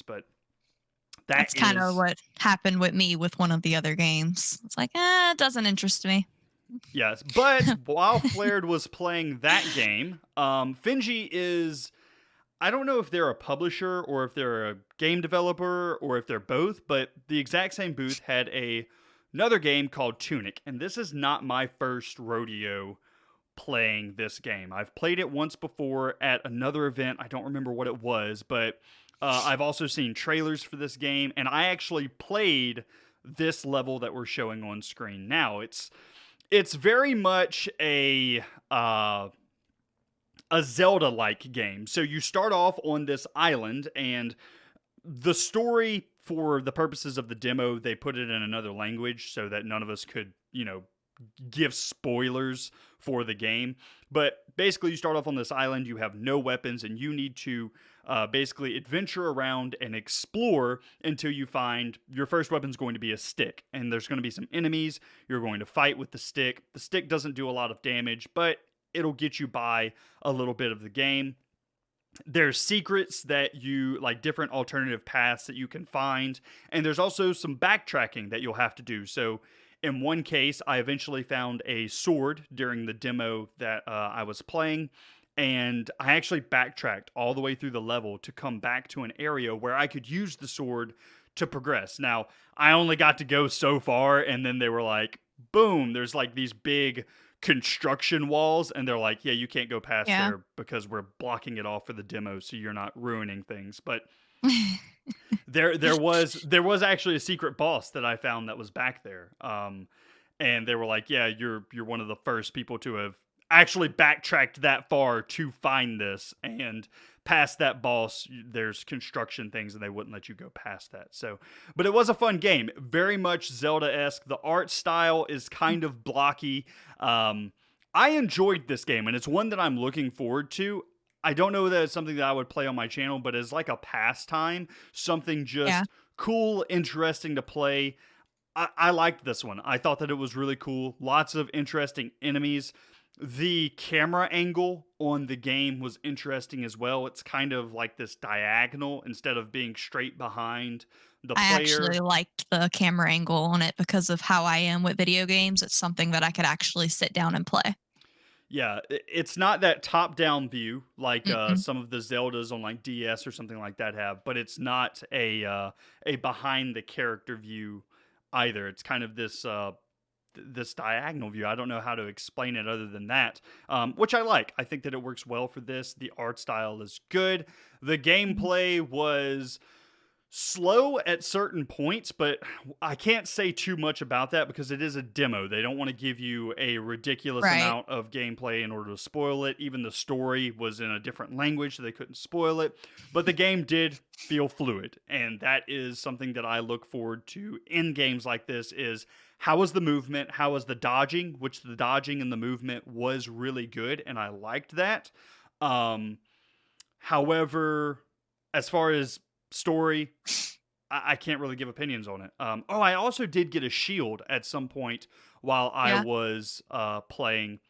But that That's kind of is what happened with me with one of the other games. It's like, it doesn't interest me. yes. But while Flared was playing that game, Finji is I don't know if they're a publisher or if they're a game developer or if they're both, but the exact same booth had another game called Tunic, and this is not my first rodeo playing this game. I've played it once before at another event. I don't remember what it was, but I've also seen trailers for this game, and I actually played this level that we're showing on screen now. It's very much uh, a Zelda like game. So you start off on this island, and the story, for the purposes of the demo, they put it in another language so that none of us could, give spoilers for the game. But basically, you start off on this island, you have no weapons, and you need to basically adventure around and explore until you find your first weapon's going to be a stick. And there's going to be some enemies. You're going to fight with the stick. The stick doesn't do a lot of damage, but it'll get you by a little bit of the game. There's secrets that you like, different alternative paths that you can find, and there's also some backtracking that you'll have to do. So in one case, I eventually found a sword during the demo that I was playing, and I actually backtracked all the way through the level to come back to an area where I could use the sword to progress. Now, I only got to go so far, and then they were like, boom, there's like these big construction walls, and they're like, yeah, you can't go past Yeah. there because we're blocking it off for the demo so you're not ruining things. But there was actually a secret boss that I found that was back there. And they were like, yeah, you're one of the first people to have actually backtracked that far to find this, and past that boss there's construction things and they wouldn't let you go past that. So, but it was a fun game, very much Zelda-esque. The art style is kind of blocky. I enjoyed this game, and it's one that I'm looking forward to. I don't know that it's something that I would play on my channel, but as like a pastime, something Yeah. just cool, interesting to play. I liked this one. I thought that it was really cool. Lots of interesting enemies. The camera angle on the game was interesting as well. It's kind of like this diagonal instead of being straight behind the I player. actually liked the camera angle on it because of how I am with video games. It's something that I could actually sit down and play. Yeah, it's not that top-down view like Mm-mm. some of the Zeldas on like DS or something like that have, but it's not a behind the character view either. It's kind of this diagonal view. I don't know how to explain it other than that, which I like. I think that it works well for this. The art style is good. The Mhm. gameplay was slow at certain points, but I can't say too much about that because it is a demo. They don't want to give you a ridiculous Right. amount of gameplay in order to spoil it. Even the story was in a different language, so they couldn't spoil it. But the game did feel fluid, and that is something that I look forward to in games like this is how was the movement, how was the dodging, which the dodging and the movement was really good, and I liked that. Um, However, as far as story, I can't really give opinions on it. Oh, I also did get a shield at some point while I Yeah. was playing.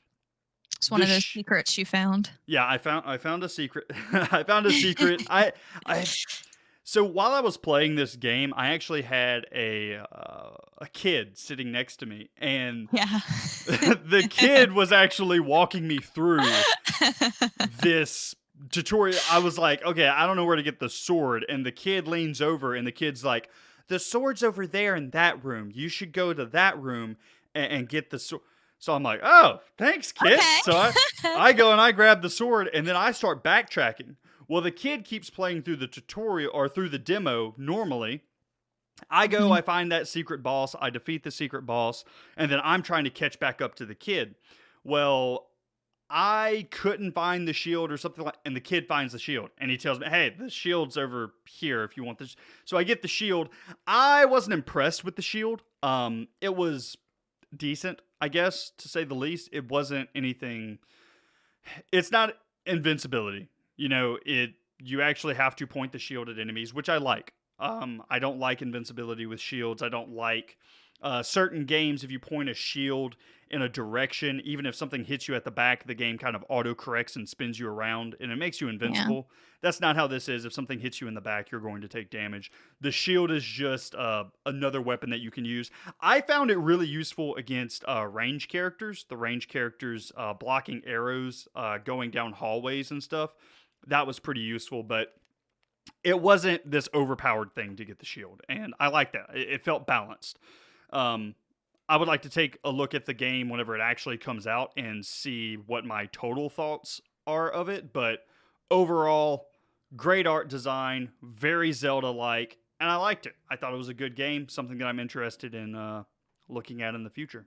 It's one The of those sh- secrets you found. yeah, I found a secret. I found a secret. I so while I was playing this game, I actually had a kid sitting next to me, and Yeah. the kid was actually walking me through this tutorial. I was like, okay, I don't know where to get the sword. And the kid leans over, and the kid's like, the sword's over there in that room. You should go to that room and get the sword. So I'm like, oh, thanks, kid. Okay. So I go and I grab the sword, and then I start backtracking. Well, the kid keeps playing through the tutorial or through the demo normally. I go, Mhm. I find that secret boss, I defeat the secret boss, and then I'm trying to catch back up to the kid. Well, I couldn't find the shield or something like, and the kid finds the shield and he tells me, "Hey, the shield's over here if you want this." So I get the shield. I wasn't impressed with the shield. It was decent, I guess, to say the least. It wasn't anything. It's not invincibility. You actually have to point the shield at enemies, which I like. I don't like invincibility with shields. I don't like Certain games, if you point a shield in a direction, even if something hits you at the back, the game kind of auto corrects and spins you around and it makes you Yeah. invincible. That's not how this is. If something hits you in the back, you're going to take damage. The shield is just another weapon that you can use. I found it really useful against range characters, the range characters blocking arrows, going down hallways and stuff. That was pretty useful, but it wasn't this overpowered thing to get the shield. And I like that. It felt balanced. Um, I would like to take a look at the game whenever it actually comes out and see what my total thoughts are of it. But overall, great art design, very Zelda like, and I liked it. I thought it was a good game, something that I'm interested in looking at in the future.